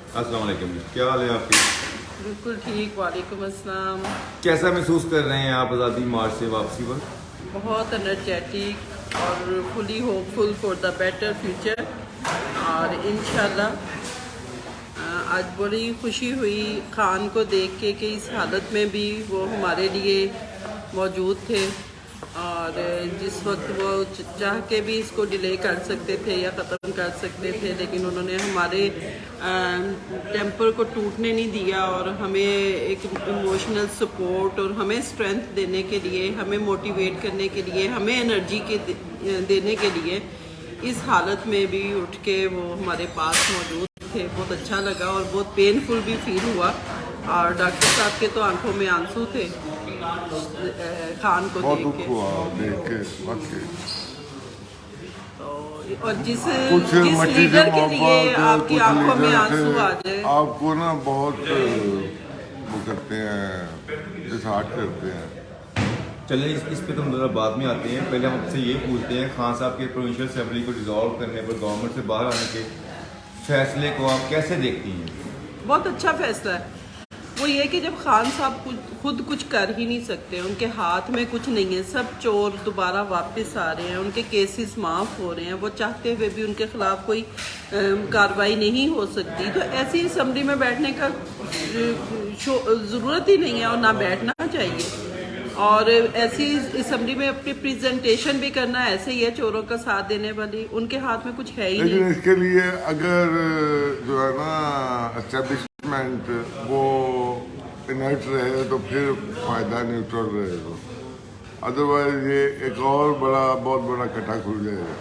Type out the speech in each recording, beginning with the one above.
अस्सलाम वालेकुम जी, क्या हाल है आपके? बिल्कुल ठीक। वालेकुम अस्सलाम। कैसा महसूस कर रहे हैं आप आज़ादी मार्च से वापसी पर? बहुत एनर्जेटिक और fully hopeful for the better future. और इंशाल्लाह आज बड़ी खुशी हुई खान को देख के कि इस हालत में भी वो हमारे लिए मौजूद थे, और जिस वक्त वो चाह के भी इसको डिले कर सकते थे या ख़त्म कर सकते थे, लेकिन उन्होंने हमारे टेम्पर को टूटने नहीं दिया और हमें एक इमोशनल सपोर्ट और हमें स्ट्रेंथ देने के लिए, हमें मोटिवेट करने के लिए, हमें एनर्जी के देने के लिए इस हालत में भी उठ के वो हमारे पास मौजूद थे। बहुत अच्छा लगा और बहुत पेनफुल भी फील हुआ, और डॉक्टर साहब के तो आंखों में आंसू थे खान को बहुत देख दुख के। हुआ देख के वाकई। और जिस कुछ मट्टी से लीडर के लिए मोहब्बत, आपकी कुछ आंखों में लीडर आंसू थे, आ जाए, आपको ना बहुत वो करते हैं, डिसहार्ट करते हैं। चलिए इस पे तो हम ज़रा बाद में आते हैं। पहले हम आपसे ये पूछते हैं, खान साहब के प्रोविंशियल असेंबली को डिसॉल्व करने पर गवर्नमेंट से बाहर आने के फैसले को आप कैसे देखती हैं? बहुत अच्छा फैसला है। वो ये कि जब खान साहब खुद कुछ कर ही नहीं सकते, उनके हाथ में कुछ नहीं है, सब चोर दोबारा वापस आ रहे हैं, उनके केसेस माफ़ हो रहे हैं, वो चाहते हुए भी उनके ख़िलाफ़ कोई कार्रवाई नहीं हो सकती, तो ऐसी असम्बली में बैठने का ज़रूरत ही नहीं है और ना बैठना चाहिए। और ऐसी असम्बली में अपनी प्रेजेंटेशन भी करना ऐसे ही है, चोरों का साथ देने वाली, उनके हाथ में कुछ है ही नहीं। लेकिन इसके लिए अगर जो है ना एस्टेब्लिशमेंट वो इनर्ट रहे तो फिर फायदा न्यूट्रल रहे, तो अदरवाइज ये एक और बहुत बड़ा कटा खुल जाएगा।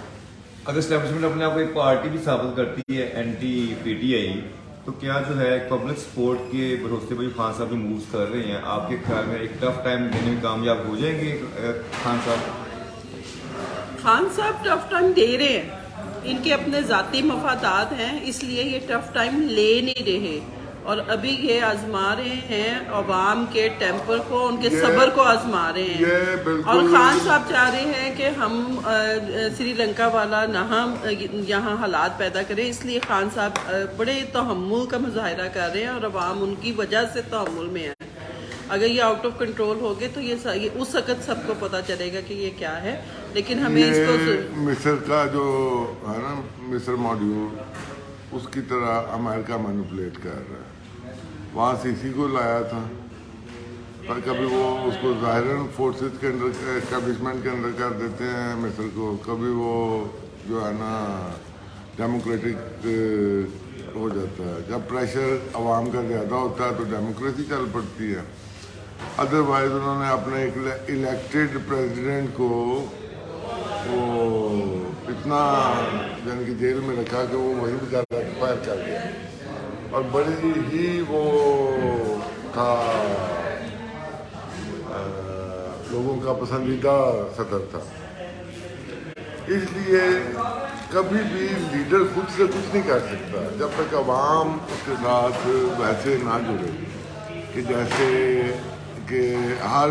अगर एस्टेब्लिशमेंट अपने आप को एक पार्टी भी साबित करती है एंटी पीटीआई, तो क्या जो है पब्लिक सपोर्ट के भरोसे पर जो खान साहब जो मूव्स कर रहे हैं, आपके ख्याल में एक टफ टाइम देने में कामयाब हो जाएंगे खान साहब? खान साहब टफ टाइम दे रहे हैं, इनके अपने ज़ाती मफादात हैं, इसलिए ये टफ टाइम ले नहीं रहे, और अभी ये आजमा रहे हैं अवाम के टेम्पर को, उनके सब्र को आजमा रहे हैं। और खान साहब चाह रहे हैं कि हम श्रीलंका वाला ना हम यहाँ हालात पैदा करें, इसलिए खान साहब बड़े तहम्मुल का मुजाहरा कर रहे हैं और अवाम उनकी वजह से तहम्मुल में है। अगर ये आउट ऑफ कंट्रोल हो गए तो ये उस वक्त सबको पता चलेगा कि ये क्या है, लेकिन हमें इसको मिस्र का जो है ना मिस्र मॉड्यूल, उसकी तरह अमेरिका मैनिपुलेट कर रहा है। वहाँ सीसी को लाया था, पर कभी वो उसको ज़ाहिरन फोर्सेस के अंदर, एस्टेब्लिशमेंट के अंदर कर देते हैं मिस्र को, कभी वो जो है ना डेमोक्रेटिक हो जाता है। जब प्रेशर अवाम का ज़्यादा होता है तो डेमोक्रेसी चल पड़ती है। अदरवाइज उन्होंने अपने एक इलेक्टेड प्रेसिडेंट को वो इतना यानी कि जेल में रखा कि वो वहीं पर ज़्यादा एक्सपायर कर गया, और बड़ी ही वो था लोगों का पसंदीदा सदर था। इसलिए कभी भी लीडर खुद से कुछ नहीं कर सकता जब तक अवाम उसके साथ वैसे ना जुड़े कि जैसे कि हर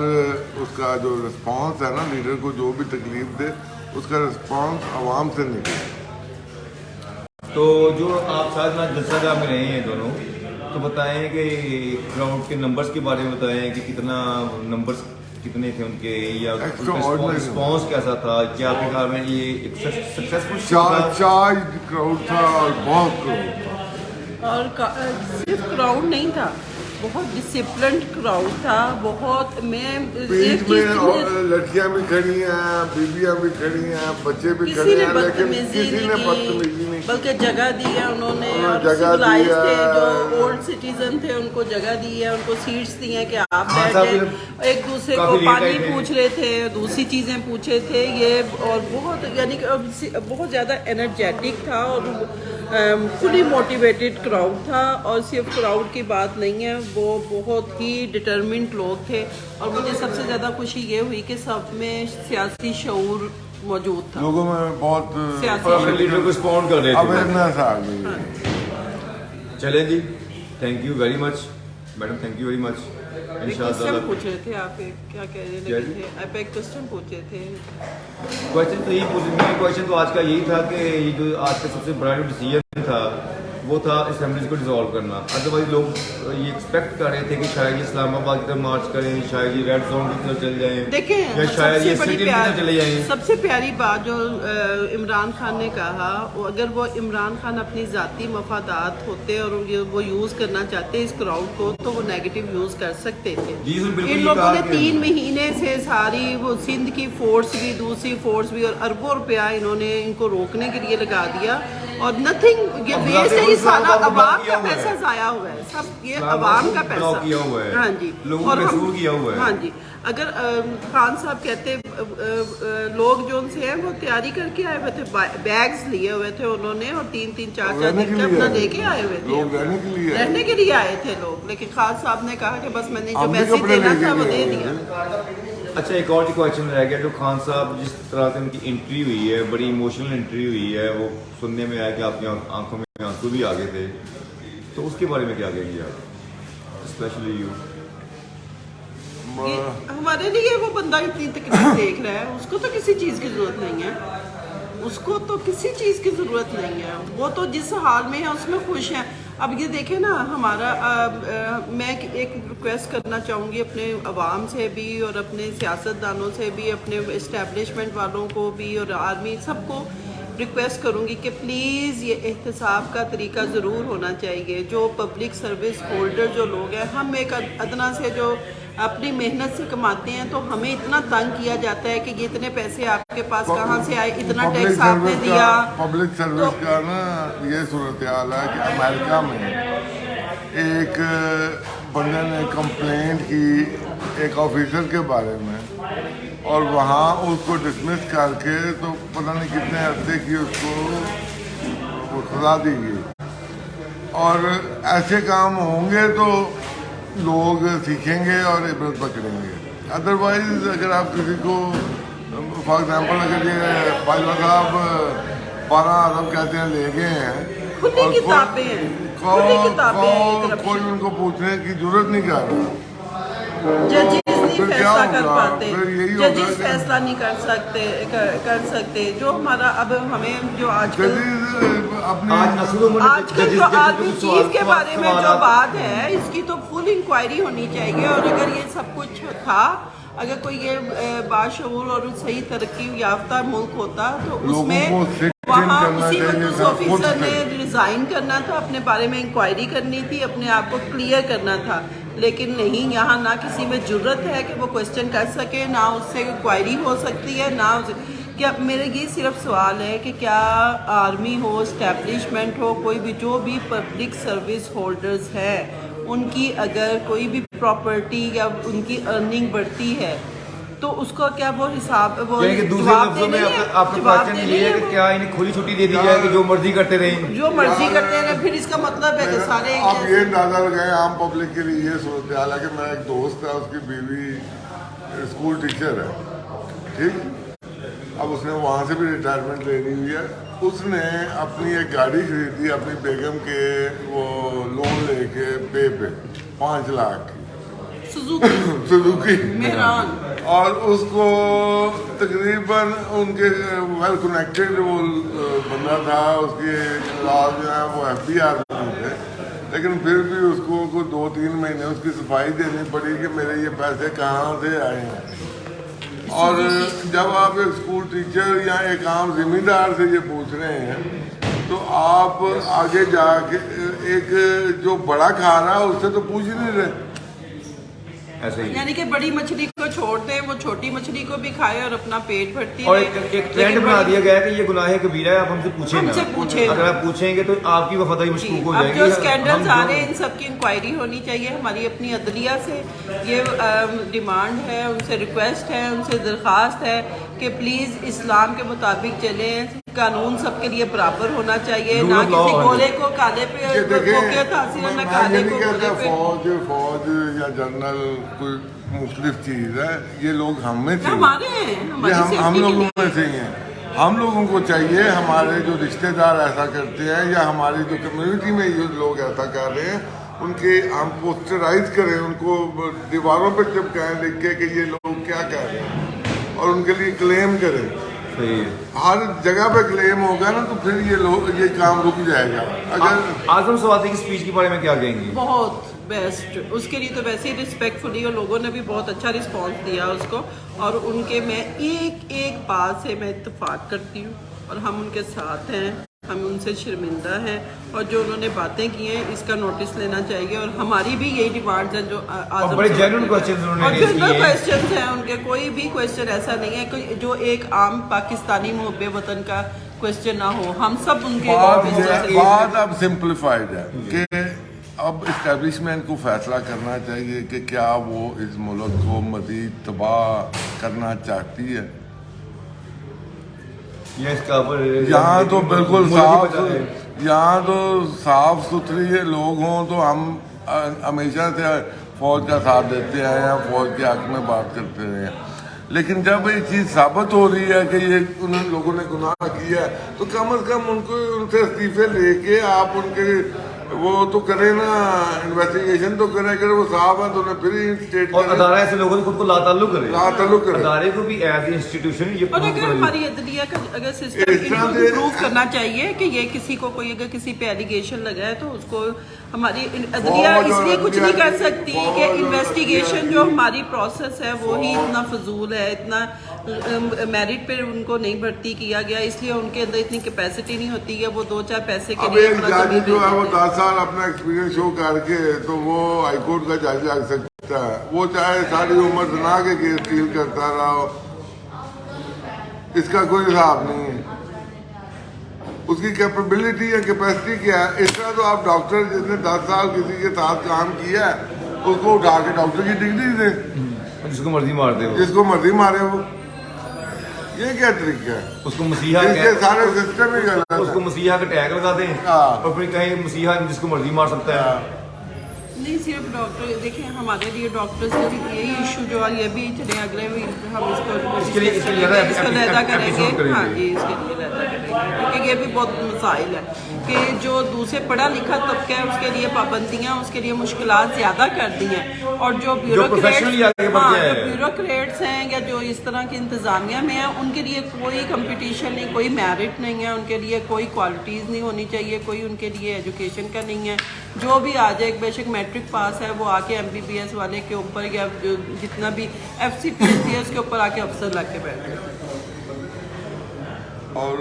उसका जो रिस्पांस है ना, लीडर को जो भी तकलीफ दे उसका रिस्पांस अवाम से निकले। तो जो आप साथ में जलसा में रहे हैं दोनों, तो बताएं कि क्राउड के नंबर्स के बारे में बताएं कि कितना नंबर्स कितने थे उनके, या रिस्पॉन्स कैसा था? क्या आपके ख्याल में ये एक सक्सेसफुल चार्ज क्राउड था और बहुत क्राउड था? और सिर्फ क्राउड नहीं था, बहुत डिसिप्लिन्ड क्राउड था। बहुत बीच में लड़कियां भी खड़ी हैं, बीबियां भी खड़ी हैं, बच्चे भी खड़े हैं, लेकिन किसी ने बदतमीजी नहीं, बल्कि जगह दी है उन्होंने, और सिविलाइज थे जो ओल्ड सिटीजन थे उनको जगह दी है, उनको सीट्स दी हैं कि आप बैठे, एक दूसरे को पानी पूछ रहे थे, दूसरी चीज़ें पूछे थे ये, और बहुत यानी कि बहुत ज़्यादा एनर्जेटिक था और फुली मोटिवेटेड क्राउड था। और सिर्फ क्राउड की बात नहीं है, वो बहुत ही डिटर्मिन्ड लोग थे, और मुझे सबसे ज़्यादा खुशी ये हुई कि सब में सियासी शऊर मौजूद था, लोगों में बहुत लीडर को रिस्पॉन्ड कर रहे थे, अवेयरनेस आ गई। चलें जी, thank you very much madam, thank you very much. Question पूछ रहे थे आप, क्या कह रहे थे आप? एक क्वेश्चन पूछे थे। क्वेश्चन तो यही पूछ, मेरा क्वेश्चन तो आज का यही था कि ये जो आज का सबसे बड़ा जो डिसीजन था وہ تھا اسمبلیز کو ڈیزالو کرنا. ادروائز لوگ یہ ایکسپیکٹ کر رہے تھے کہ شاید یہ اسلام آباد کی طرف مارچ کریں, شاید یہ ریڈ زون کی طرف چل جائیں, دیکھیں یا شاید یہ سٹی کی طرف چلے جائیں. سب سے پیاری بات جو عمران خان نے کہا, اگر وہ عمران خان اپنی ذاتی مفادات ہوتے اور وہ یوز کرنا چاہتے اس کراؤڈ کو, تو وہ نیگیٹو یوز کر سکتے تھے. ان لوگوں نے 3 مہینے سے ساری وہ سندھ کی فورس بھی, دوسری فورس بھی, اور اربوں روپیہ انہوں نے ان کو روکنے کے لیے لگا دیا, اور نتھنگ, یہ ویسٹ ہے, یہ سارا عوام کا پیسہ ضائع ہوا ہے, سب یہ عوام کا پیسہ. ہاں جی, اور ہاں جی, اگر خان صاحب کہتے لوگ جو ان سے ہیں وہ تیاری کر کے آئے ہوئے تھے, بیگز لیے ہوئے تھے انہوں نے, اور 3-3 4-4 دن کا اپنا لے کے آئے ہوئے تھے, رہنے کے لیے آئے تھے لوگ. لیکن خان صاحب نے کہا کہ بس میں نے جو میسج دینا تھا وہ دے دیا. اچھا, ایک اور کویشچن رہ گیا. جو خان صاحب جس طرح سے ان کی انٹری ہوئی ہے, بڑی ایموشنل انٹری ہوئی ہے, وہ سننے میں آیا کہ آپ کی آنکھوں میں آنسو بھی آ گئے تھے, تو اس کے بارے میں کیا کہیں گے آپ, اسپیشلی یو؟ ہمارے لیے وہ بندہ اتنی تکلیف دیکھ رہا ہے, اس کو تو کسی چیز کی ضرورت نہیں ہے, اس کو تو کسی چیز کی ضرورت نہیں ہے, وہ تو جس حال میں ہے اس میں خوش ہیں. اب یہ دیکھیں نا, ہمارا میں ایک ریکویسٹ کرنا چاہوں گی اپنے عوام سے بھی, اور اپنے سیاستدانوں سے بھی, اپنے اسٹیبلشمنٹ والوں کو بھی, اور آرمی سب کو ریکویسٹ کروں گی کہ پلیز یہ احتساب کا طریقہ ضرور ہونا چاہیے. جو پبلک سروس ہولڈر جو لوگ ہیں, ہم ایک ادنا سے جو اپنی محنت سے کماتے ہیں, تو ہمیں اتنا تنگ کیا جاتا ہے کہ یہ اتنے پیسے آپ کے پاس کہاں سے آئے, اتنا ٹیکس آپ نے دیا. پبلک سروس کا نا یہ صورتحال ہے کہ امریکہ میں ایک بندے نے کمپلینٹ کی ایک آفیسر کے بارے میں, اور وہاں اس کو ڈسمس کر کے تو پتہ نہیں کتنے عرصے کی اس کو سزا دی گئی. اور ایسے کام ہوں گے تو لوگ سیکھیں گے اور عبرت پکڑیں گے. ادروائز اگر آپ کسی کو فار ایگزامپل اگر یہ باجوہ صاحب 12 ارب کہتے ہیں لے گئے ہیں, کھلی کتابیں ہیں, کوئی ان کو پوچھنے کی ضرورت نہیں کر رہا. ججز نہیں فیصلہ کر پاتے, ججز فیصلہ نہیں کر سکتے. جو ہمارا اب ہمیں جو آج کل جو آرمی چیف کے بارے میں جو بات ہے, اس کی تو فل انکوائری ہونی چاہیے. اور اگر یہ سب کچھ تھا, اگر کوئی یہ باشعور اور صحیح ترقی یافتہ ملک ہوتا, تو اس میں وہاں اسی وقت آفیسر نے ریزائن کرنا تھا, اپنے بارے میں انکوائری کرنی تھی, اپنے آپ کو کلیئر کرنا تھا. لیکن نہیں, یہاں نہ کسی میں جرت ہے کہ وہ کوشچن کر سکے, نہ اس سے انکوائری ہو سکتی ہے, نہ کیا. میرے یہ صرف سوال ہے کہ کیا آرمی ہو, اسٹیبلشمنٹ ہو, کوئی بھی جو بھی پبلک سروس ہولڈرز ہیں, ان کی اگر کوئی بھی پراپرٹی یا ان کی ارننگ بڑھتی ہے, تو اس کو کیا وہ حساب وہ دوسرے لفظوں میں آپ کا کویشچن یہ ہے کہ کیا انہیں کھلی چھٹی دے دی جائے کہ جو مرضی کرتے رہیں, جو مرضی کرتے رہیں. پھر اس کا مطلب ہے کہ سارے آپ یہ اندازہ لگائیں, عام پبلک کے لیے یہ صورتحال ہے کہ میرا ایک دوست ہے, اس کی بیوی اسکول ٹیچر ہے, ٹھیک, اب اس نے وہاں سے بھی ریٹائرمنٹ لے لی ہوئی ہے. اس نے اپنی ایک گاڑی خریدی اپنی بیگم کے, وہ لون لے کے پے پہ 5 لاکھ کی سزوکی مہران, اور اس کو تقریباً ان کے ویل کنیکٹڈ وہ بندہ تھا, اس کے رات جو ہے وہ FBI میں تھے, لیکن پھر بھی اس کو 2-3 مہینے اس کی صفائی دینی پڑی کہ میرے یہ پیسے کہاں سے آئے ہیں. اور جب آپ ایک اسکول ٹیچر یا ایک عام ذمہ دار سے یہ پوچھ رہے ہیں, تو آپ آگے جا کے ایک جو بڑا کھا رہا ہے اس سے تو پوچھ ہی نہیں رہے. یعنی کہ بڑی مچھلی کو چھوڑ دیں, وہ چھوٹی مچھلی کو بھی کھائے اور اپنا پیٹ بھرتی ہے. اور ایک ٹرینڈ بنا دیا گیا ہے کہ یہ گناہ کبیرہ ہے, آپ ہم سے پوچھیں, اگر آپ پوچھیں گے تو آپ کی وفاداری مشکوک ہو جائے گی. اب جو اسکینڈلز آ رہے ہیں, ان سب کی انکوائری ہونی چاہیے. ہماری اپنی عدلیہ سے یہ ڈیمانڈ ہے, ان سے ریکویسٹ ہے, ان سے درخواست ہے کہ پلیز اسلام کے مطابق چلیں. قانون سب کے لیے برابر ہونا چاہیے, نہ کسی گولے کو کالے پہ فوقیت حاصل ہے, نہ کالے کو گولے پہ. فوج یا جنرل کوئی مختلف چیز ہے, یہ لوگ ہم میں سے ہم لوگوں میں سے ہی ہیں. ہم لوگوں کو چاہیے, ہمارے جو رشتہ دار ایسا کرتے ہیں یا ہماری جو کمیونٹی میں یہ لوگ ایسا کر رہے ہیں, ان کے ہم پوسٹرائز کریں, ان کو دیواروں پہ چپکائیں لکھ کے کہ یہ لوگ کیا کہہ رہے ہیں, اور ان کے لیے کلیم کریں. صحیح ہے. हर जगह पे क्लेम होगा ना तो फिर ये काम रुक जाएगा. अगर आजम सवाती की स्पीच के बारे में क्या कहेंगी? बहुत बेस्ट, उसके लिए तो वैसे ही रिस्पेक्टफुली और लोगों ने भी बहुत अच्छा रिस्पांस दिया उसको, और उनके मैं एक एक बात से मैं इत्तेफाक करती हूँ और हम उनके साथ हैं, हम उनसे शर्मिंदा हैं, और जो उन्होंने बातें की हैं इसका नोटिस लेना चाहिए, और हमारी भी यही डिमांड्स हैं जो आजम बड़े साहब genuine ने- questions उन्होंने और raise जनरल किए हैं. क्वेश्चंस हैं उनके, कोई भी क्वेश्चन ऐसा नहीं है कि जो एक आम पाकिस्तानी मुहब्बे वतन का क्वेश्चन ना हो, हम सब उनके बात अब सिंप्लीफाइड है कि अब इस्टेब्लिशमेंट को फैसला करना चाहिए कि क्या वो इस मुल्क को मजीद तबाह करना चाहती है. या इसका पर यहाँ तो बिल्कुल मुल्क ही साफ, बचा है. यहाँ तो साफ सुथरी लोग हों तो हम हमेशा से फौज का साथ देते आए हैं, फौज के हक में बात करते रहे हैं. लेकिन जब ये चीज़ साबित हो रही है कि ये उन लोगों ने गुनाह किया है तो कम से कम उनको उनसे इस्तीफे लेके आप उनके वो तो करें ना, इन्वेस्टिगेशन तो करें. अगर वो साहब हैं तो उन्हें फिर स्टेट और अदारा ऐसे लोगों से खुद को लाताल्लुक करे, लाताल्लुक करे. अदारे को भी एज इंस्टीट्यूशन ये और prove अगर करे. हमारी अदलिया का अगर सिस्टम इस तरह इनको से- प्रूव करना चाहिए कि ये किसी को कोई अगर किसी पे एलिगेशन लगा है तो उसको हमारी अदलिया फौज और इसलिए कुछ नहीं कर अदलिया सकती फौज कि और इन्वेस्टिगेशन अदलिया जो हमारी प्रोसेस है वो ही इतना फजूल है, इतना मेरिट पे उनको नहीं भर्ती किया गया, इसलिए उनके अंदर इतनी कैपेसिटी नहीं होती है वो 2-4 पैसे के अब लिए एक अपना जज जमीन जो है वो बेच देते हैं। 10 साल अपना एक्सपीरियंस शो करके तो वो हाईकोर्ट का जज लग सकता है. वो चाहे सारी उम्र सुना के केस डील करता रहा हो, इसका कोई हिसाब नहीं है. उसकी कैपेबिलिटी या कैपेसिटी क्या है. इस तरह तो आप डॉक्टर जिसने 10 साल किसी के साथ काम किया है उसको उठा के डॉक्टर की डिग्री दें, जिसको मर्जी मार दे वो. जिसको मर्जी मारे वो. ये क्या ट्रिक है? उसको मसीहा इसके सारे सिस्टम ही गलत है. उसको मसीहा का टैग लगा दें हाँ. और फिर कहीं मसीहा जिसको मर्जी मार सकता है. नहीं सिर्फ डॉक्टर, देखिए हमारे लिए डॉक्टर्स का भी यही इशू जो है, ये भी चले अगले भी हम इसको इसके लिए ज़्यादा इसको लहदा करेंगे. एपिसोड करेंगे. हाँ जी, इसके लिए लहदा करेंगे क्योंकि ये भी बहुत मसाइल है कि जो दूसरे पढ़ा लिखा तबका है उसके लिए पाबंदियाँ, उसके लिए मुश्किलात ज़्यादा कर दी हैं, और जो professionally आगे बढ़ गया है. ब्यूरोक्रेट्स हैं या जो इस तरह की इंतज़ामिया में हैं उनके लिए कोई कंपटीशन नहीं, कोई मेरिट नहीं है, उनके लिए कोई क्वालिटीज़ नहीं होनी चाहिए, कोई उनके लिए एजुकेशन का नहीं है. जो भी आ जाए बेशक मैट्रिक पास है वो आके MBBS वाले के ऊपर या जो जितना भी FCPS है उसके ऊपर आके अफसर ला के बैठ जाए. और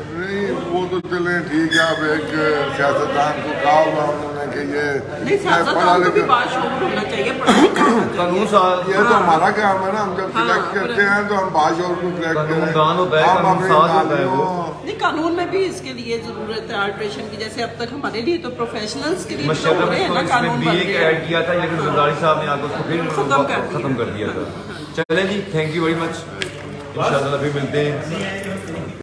नहीं वो तो चले ठीक है. अब एक सियासतदान को कहा हुआ उन्होंने कि ये नहीं, सियासतदान को भी बाशऊर होना चाहिए, पढ़ा लिखा होना चाहिए. कानून साथ ये तो हमारा काम है ना. हम जब हाँ, सिलेक्ट करते हैं तो हम बाशऊर को सिलेक्ट करें. कानूनदान होता है, आप कानून अपने साज होता है वो. नालियों- नहीं, कानून में भी इसके लिए जरूरत है अल्ट्रेशन की. जैसे अब तक हमारे लिए तो प्रोफेशनल्स के लिए तो मशरफ हो रहे हैं ना इसमें कानून बन BA रहे हैं. ऐड किया था लेकिन जरदारी साहब ने आकर उसको फिर खत्म कर दिया था. चलें जी, थैंक यू वेरी मच. इंशाल्लाह फिर मिलते हैं.